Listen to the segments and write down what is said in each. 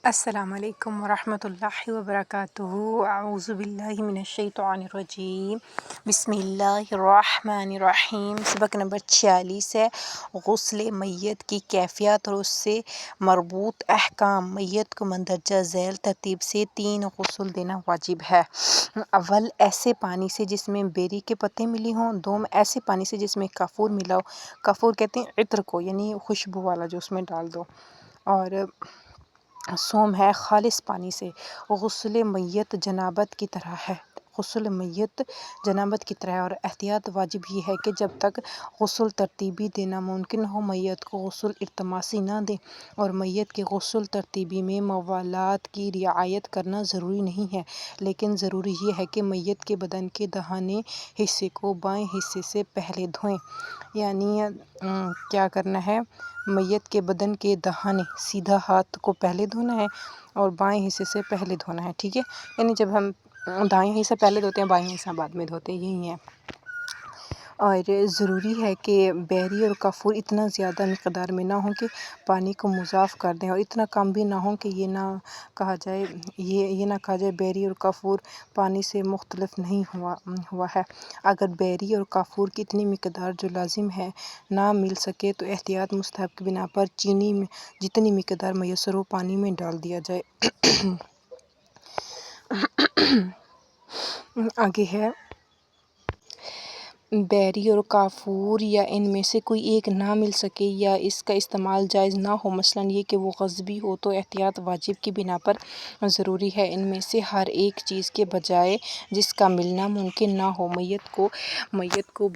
السلام علیکم ورحمۃ اللہ وبرکاتہ۔ اعوذ باللہ من الشیطان الرجیم، بسم اللہ الرحمن الرحیم۔ سبق نمبر 46 ہے غسل میت کی کیفیت اور اس سے مربوط احکام۔ میت کو مندرجہ ذیل ترتیب سے 3 غسل دینا واجب ہے۔ اول، ایسے پانی سے جس میں بیری کے پتے ملی ہوں۔ دوم، ایسے پانی سے جس میں کافور ملا ہو۔ کافور کہتے ہیں عطر کو، یعنی خوشبو والا جو اس میں ڈال دو۔ اور سوم ہے خالص پانی سے۔ غسل میت جنابت کی طرح ہے۔ غسل میت جنابت کی طرح ہے اور احتیاط واجب یہ ہے کہ جب تک غسل ترتیبی دینا ممکن ہو میت کو غسل التماسی نہ دیں، اور میت کے غسل ترتیبی میں موالات کی رعایت کرنا ضروری نہیں ہے، لیکن ضروری یہ ہے کہ میت کے بدن کے داہنے حصے کو بائیں حصے سے پہلے دھوئیں۔ یعنی کیا کرنا ہے، میت کے بدن کے داہنے سیدھا ہاتھ کو پہلے دھونا ہے اور بائیں حصے سے پہلے دھونا ہے، ٹھیک ہے۔ یعنی جب ہم دائیں حصہ پہلے دھوتے ہیں، بائیں حصہ بعد میں دھوتے ہیں، یہی ہے۔ اور ضروری ہے کہ بیری اور کافور اتنا زیادہ مقدار میں نہ ہوں کہ پانی کو مضاف کر دیں، اور اتنا کم بھی نہ ہوں کہ یہ نہ کہا جائے بیری اور کافور پانی سے مختلف نہیں ہوا ہے۔ اگر بیری اور کافور کی اتنی مقدار جو لازم ہے نہ مل سکے تو احتیاط مستحب کی بنا پر چینی میں جتنی مقدار میسر ہو پانی میں ڈال دیا جائے۔ آگے ہے، بیری اور کافور یا ان میں سے کوئی ایک نہ مل سکے یا اس کا استعمال جائز نہ ہو، مثلاً یہ کہ وہ غذبی ہو، تو احتیاط واجب کی بنا پر ضروری ہے۔ ان میں سے ہر ایک چیز کے بجائے جس کا ملنا ممکن نہ ہو میت کو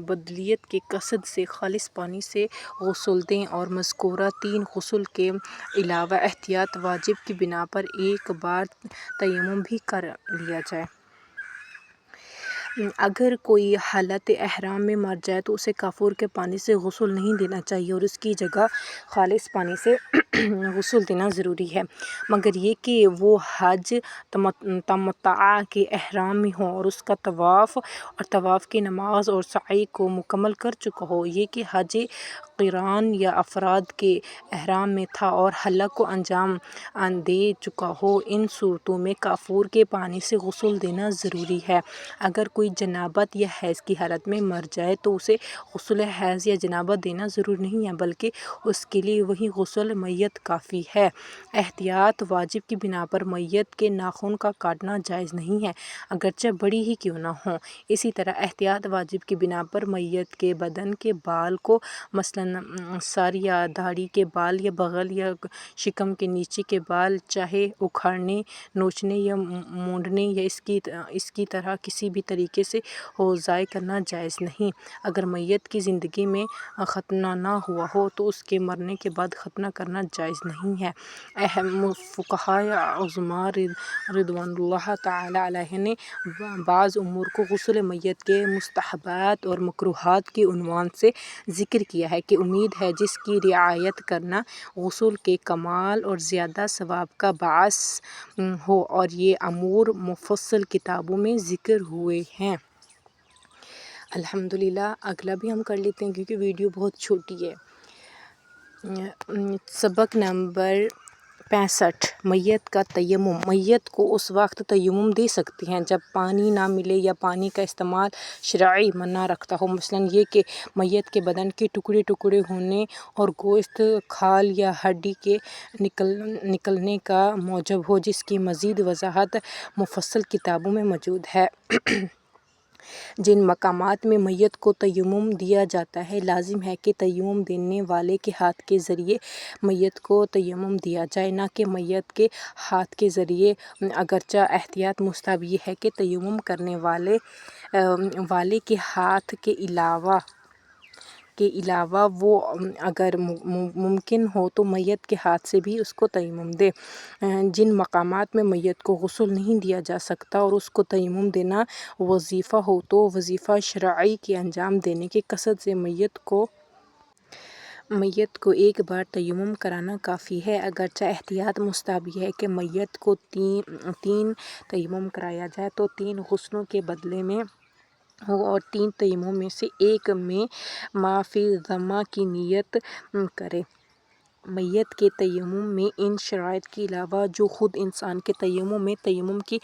بدلیت کے قصد سے خالص پانی سے غسل دیں، اور مذکورہ 3 غسل کے علاوہ احتیاط واجب کی بنا پر ایک بار تیمم بھی کر لیا جائے۔ اگر کوئی حالت احرام میں مر جائے تو اسے کافور کے پانی سے غسل نہیں دینا چاہیے اور اس کی جگہ خالص پانی سے غسل دینا ضروری ہے، مگر یہ کہ وہ حج تمتع کے احرام میں ہو اور اس کا طواف کی نماز اور سعی کو مکمل کر چکا ہو، یہ کہ حج قران یا افراد کے احرام میں تھا اور حلق کو انجام دے چکا ہو، ان صورتوں میں کافور کے پانی سے غسل دینا ضروری ہے۔ اگر کوئی جنابت یا حیض کی حالت میں مر جائے تو اسے غسل حیض یا جنابت دینا ضروری نہیں ہے، بلکہ اس کے لیے وہی غسل میت کافی ہے۔ احتیاط واجب کی بنا پر میت کے ناخن کا کاٹنا جائز نہیں ہے، اگرچہ بڑی ہی کیوں نہ ہوں۔ اسی طرح احتیاط واجب کی بنا پر میت کے بدن کے بال کو، مثلاً سر یا داڑھی کے بال یا بغل یا شکم کے نیچے کے بال، چاہے اکھاڑنے، نوچنے یا مونڈنے یا اس کی طرح کسی بھی طریقے سے ہو، ضائع کرنا جائز نہیں۔ اگر میت کی زندگی میں ختنہ نہ ہوا ہو تو اس کے مرنے کے بعد ختنہ کرنا جائز نہیں ہے۔ اہم فقہائے اعظم رضوان اللہ تعالی علیہ نے بعض امور کو غسل میت کے مستحبات اور مکروہات کے عنوان سے ذکر کیا ہے کہ امید ہے جس کی رعایت کرنا غسل کے کمال اور زیادہ ثواب کا باعث ہو، اور یہ امور مفصل کتابوں میں ذکر ہوئے ہیں۔ الحمدللہ، اگلا بھی ہم کر لیتے ہیں کیونکہ ویڈیو بہت چھوٹی ہے۔ سبق نمبر 65، میت کا تیمم۔ میت کو اس وقت تیمم دے سکتے ہیں جب پانی نہ ملے یا پانی کا استعمال شرعی منع رکھتا ہو، مثلاً یہ کہ میت کے بدن کے ٹکڑے ٹکڑے ہونے اور گوشت، کھال یا ہڈی کے نکلنے کا موجب ہو، جس کی مزید وضاحت مفصل کتابوں میں موجود ہے۔ جن مقامات میں میت کو تیمم دیا جاتا ہے، لازم ہے کہ تیمم دینے والے کے ہاتھ کے ذریعے میت کو تیمم دیا جائے، نہ کہ میت کے ہاتھ کے ذریعے، اگرچہ احتیاط مستحب یہ ہے کہ تیمم کرنے والے کے ہاتھ کے علاوہ وہ اگر ممکن ہو تو میت کے ہاتھ سے بھی اس کو تیمم دے۔ جن مقامات میں میت کو غسل نہیں دیا جا سکتا اور اس کو تیمم دینا وظیفہ ہو تو وظیفہ شرعی کے انجام دینے کے قصد سے میت کو ایک بار تیمم کرانا کافی ہے، اگرچہ احتیاط مستحب یہ ہے کہ میت کو 3 تیمم کرایا جائے تو 3 غسلوں کے بدلے میں ہو، اور 3 تیمم میں سے ایک میں ما فی الذمہ کی نیت کرے۔ میت کے تیمم میں ان شرائط کے علاوہ جو خود انسان کے تیمم کی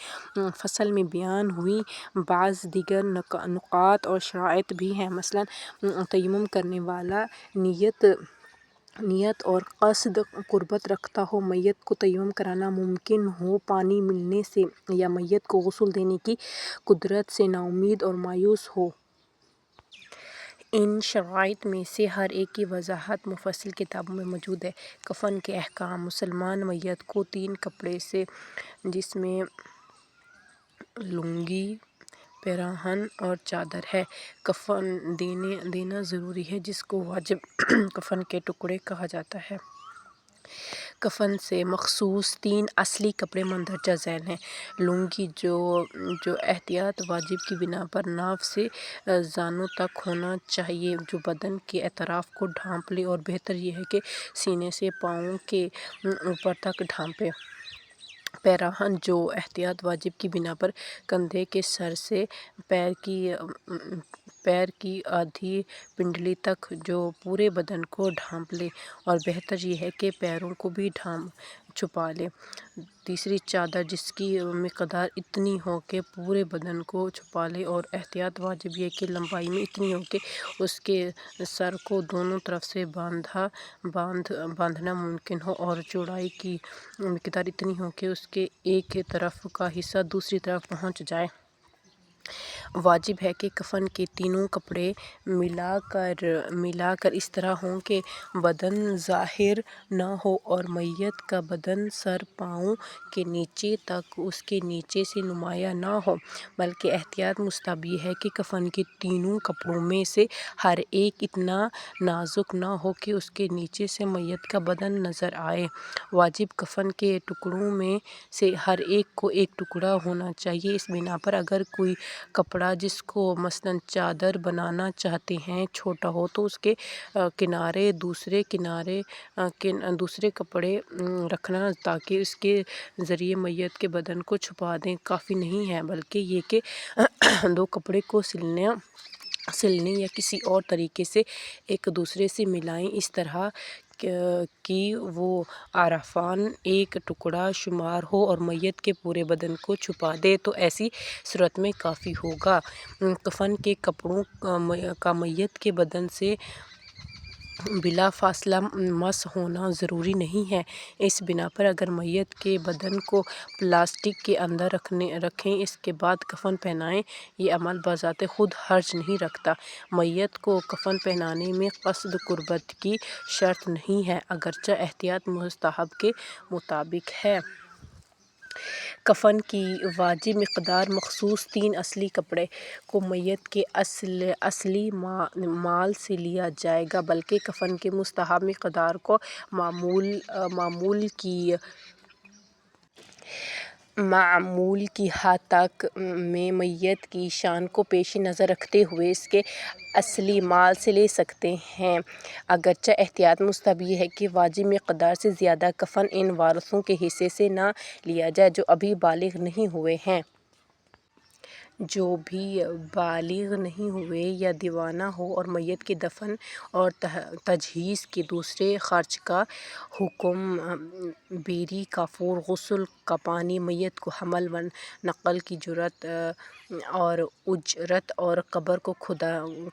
فصل میں بیان ہوئی بعض دیگر نکات اور شرائط بھی ہیں۔ مثلاً تیمم کرنے والا نیت اور قصد قربت رکھتا ہو، میت کو تیمم کرانا ممکن ہو، پانی ملنے سے یا میت کو غسل دینے کی قدرت سے نا امید اور مایوس ہو۔ ان شرائط میں سے ہر ایک کی وضاحت مفصل کتابوں میں موجود ہے۔ کفن کے احکام: مسلمان میت کو 3 کپڑے سے جس میں لنگی، پیراہن اور چادر ہے، کفن دینا ضروری ہے، جس کو واجب کفن کے ٹکڑے کہا جاتا ہے۔ کفن سے مخصوص 3 اصلی کپڑے مندرجہ ذیل ہیں۔ لنگی جو احتیاط واجب کی بنا پر ناف سے زانوں تک ہونا چاہیے، جو بدن کے اطراف کو ڈھانپ لے اور بہتر یہ ہے کہ سینے سے پاؤں کے اوپر تک ڈھانپے۔ پیراہن جو احتیاط واجب کی بنا پر کندھے کے سر سے پیر کی آدھی پنڈلی تک جو پورے بدن کو ڈھانپ لے اور بہتر یہ ہے کہ پیروں کو بھی چھپا لے۔ تیسری چادر جس کی مقدار اتنی ہو کہ پورے بدن کو چھپا لے اور احتیاط واجب یہ کہ لمبائی میں اتنی ہو کہ اس کے سر کو دونوں طرف سے باندھنا ممکن ہو اور چوڑائی کی مقدار اتنی ہو کہ اس کے ایک طرف کا حصہ دوسری طرف پہنچ جائے۔ واجب ہے کہ کفن کے تینوں کپڑے ملا کر اس طرح ہوں کہ بدن ظاہر نہ ہو اور میت کا بدن سر پاؤں کے نیچے تک اس کے نیچے سے نمایاں نہ ہو، بلکہ احتیاط مستحب یہ ہے کہ کفن کے تینوں کپڑوں میں سے ہر ایک اتنا نازک نہ ہو کہ اس کے نیچے سے میت کا بدن نظر آئے۔ واجب کفن کے ٹکڑوں میں سے ہر ایک کو ایک ٹکڑا ہونا چاہیے، اس بنا پر اگر کوئی کپڑا جس کو مثلاً چادر بنانا چاہتے ہیں چھوٹا ہو تو اس کے کنارے دوسرے کپڑے رکھنا تاکہ اس کے ذریعے میت کے بدن کو چھپا دیں کافی نہیں ہے، بلکہ یہ کہ 2 کپڑے کو سلنے یا کسی اور طریقے سے ایک دوسرے سے ملائیں اس طرح کہ وہ عارفان ایک ٹکڑا شمار ہو اور میت کے پورے بدن کو چھپا دے تو ایسی صورت میں کافی ہوگا۔ کفن کے کپڑوں کا میت کے بدن سے بلا فاصلہ مس ہونا ضروری نہیں ہے، اس بنا پر اگر میت کے بدن کو پلاسٹک کے اندر رکھیں اس کے بعد کفن پہنائیں، یہ عمل بذات خود حرج نہیں رکھتا۔ میت کو کفن پہنانے میں قصد قربت کی شرط نہیں ہے، اگرچہ احتیاط مستحب کے مطابق ہے۔ کفن کی واجب مقدار: مخصوص 3 اصلی کپڑے کو میت کے اصلی مال سے لیا جائے گا، بلکہ کفن کی مستحب مقدار کو معمول کی حد تک میں میت کی شان کو پیش نظر رکھتے ہوئے اس کے اصلی مال سے لے سکتے ہیں، اگرچہ احتیاط مستحب یہ ہے کہ واجب مقدار سے زیادہ کفن ان وارثوں کے حصے سے نہ لیا جائے جو ابھی بالغ نہیں ہوئے ہیں۔ جو بھی بالغ نہیں ہوئے یا دیوانہ ہو اور میت کے دفن اور تجہیز کے دوسرے خرچ کا حکم، بیری، کافور، غسل کا پانی، میت کو حمل و نقل کی اجرت اور قبر کو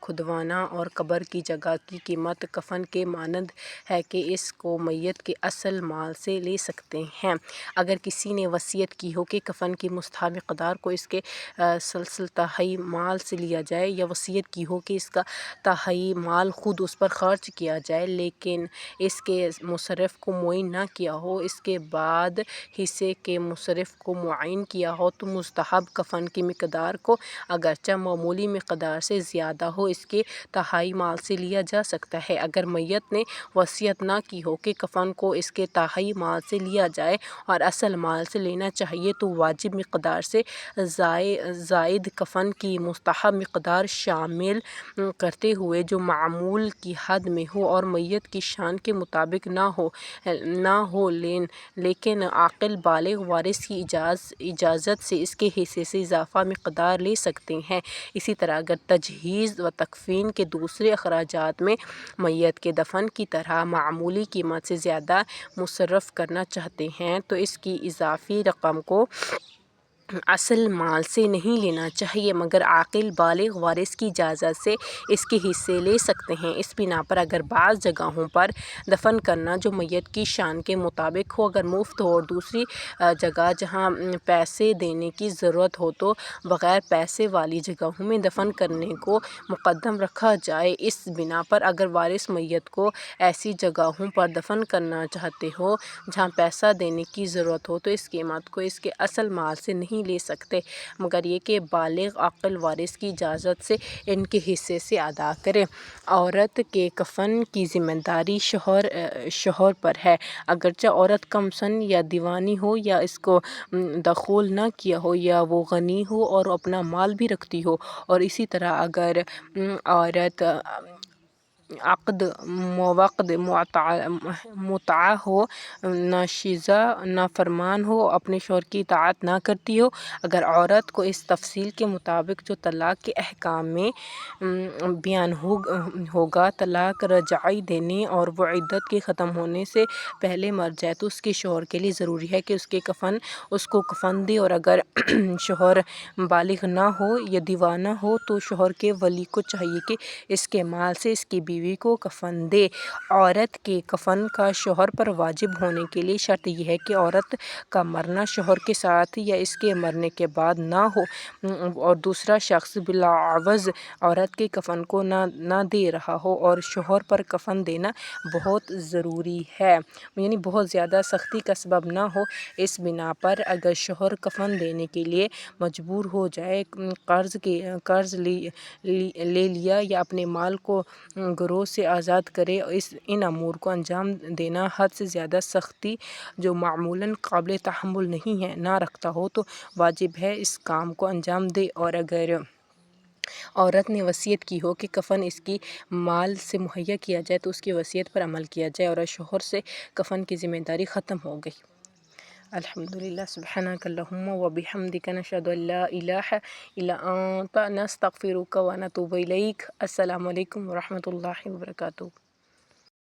کھودوانا اور قبر کی جگہ کی قیمت کفن کے مانند ہے کہ اس کو میت کے اصل مال سے لے سکتے ہیں۔ اگر کسی نے وصیت کی ہو کہ کفن کی مستحب مقدار کو اس کے ثلث تہائی مال سے لیا جائے یا وصیت کی ہو کہ اس کا تہائی مال خود اس پر خرچ کیا جائے لیکن اس کے مصرف کو معین نہ کیا ہو، اس کے بعد حصے کے مصرف کو معین کیا ہو تو مستحب کفن کی مقدار کو اگرچہ معمولی مقدار سے زیادہ ہو اس کے تہائی مال سے لیا جا سکتا ہے۔ اگر میت نے وصیت نہ کی ہو کہ کفن کو اس کے تہائی مال سے لیا جائے اور اصل مال سے لینا چاہیے تو واجب مقدار سے زائد کفن کی مستحب مقدار شامل کرتے ہوئے جو معمول کی حد میں ہو اور میت کی شان کے مطابق نہ ہو لیکن عاقل بالغ وارث کی اجازت سے اس کے حصے سے اضافی مقدار دار لے سکتے ہیں۔ اسی طرح اگر تجہیز و تکفین کے دوسرے اخراجات میں میت کے دفن کی طرح معمولی قیمت سے زیادہ مصرف کرنا چاہتے ہیں تو اس کی اضافی رقم کو اصل مال سے نہیں لینا چاہیے، مگر عاقل بالغ وارث کی اجازت سے اس کے حصے لے سکتے ہیں۔ اس بنا پر اگر بعض جگہوں پر دفن کرنا جو میت کی شان کے مطابق ہو اگر مفت ہو اور دوسری جگہ جہاں پیسے دینے کی ضرورت ہو تو بغیر پیسے والی جگہوں میں دفن کرنے کو مقدم رکھا جائے۔ اس بنا پر اگر وارث میت کو ایسی جگہوں پر دفن کرنا چاہتے ہو جہاں پیسہ دینے کی ضرورت ہو تو اس قیمت کو اس کے اصل مال سے نہیں لے سکتے، مگر یہ کہ بالغ عاقل وارث کی اجازت سے ان کے حصے سے ادا کرے۔ عورت کے کفن کی ذمہ داری شوہر پر ہے، اگرچہ عورت کم سن یا دیوانی ہو یا اس کو دخول نہ کیا ہو یا وہ غنی ہو اور اپنا مال بھی رکھتی ہو، اور اسی طرح اگر عورت عقد موقد مطاع ہو، ناشزہ نافرمان ہو، اپنے شوہر کی اطاعت نہ کرتی ہو، اگر عورت کو اس تفصیل کے مطابق جو طلاق کے احکام میں بیان ہوگا طلاق رجعی دینے اور وہ عدت کے ختم ہونے سے پہلے مر جائے تو اس کے شوہر کے لیے ضروری ہے کہ اس کو کفن دے، اور اگر شوہر بالغ نہ ہو یا دیوانہ ہو تو شوہر کے ولی کو چاہیے کہ اس کے مال سے اس کی بیوی کو کفن دے۔ عورت کے کفن کا شوہر پر واجب ہونے کے لیے شرط یہ ہے کہ عورت کا مرنا شوہر کے ساتھ یا اس کے مرنے کے بعد نہ ہو اور دوسرا شخص بلاعوض عورت کے کفن کو نہ دے رہا ہو، اور شوہر پر کفن دینا بہت ضروری ہے، یعنی بہت زیادہ سختی کا سبب نہ ہو۔ اس بنا پر اگر شوہر کفن دینے کے لیے مجبور ہو جائے، قرض لے لیا یا اپنے مال کو گروہ سے آزاد کرے، ان امور کو انجام دینا حد سے زیادہ سختی جو معمولاً قابل تحمل نہیں ہے نہ رکھتا ہو تو واجب ہے اس کام کو انجام دے۔ اور اگر عورت نے وصیت کی ہو کہ کفن اس کی مال سے مہیا کیا جائے تو اس کی وصیت پر عمل کیا جائے اور شوہر سے کفن کی ذمہ داری ختم ہو گئی۔ الحمدللہ سبحانک اللہم و بحمدک نشہد ان لا الہ الا انت نستغفرک و نتوب الیک۔ السلام علیکم ورحمۃ اللہ وبرکاتہ۔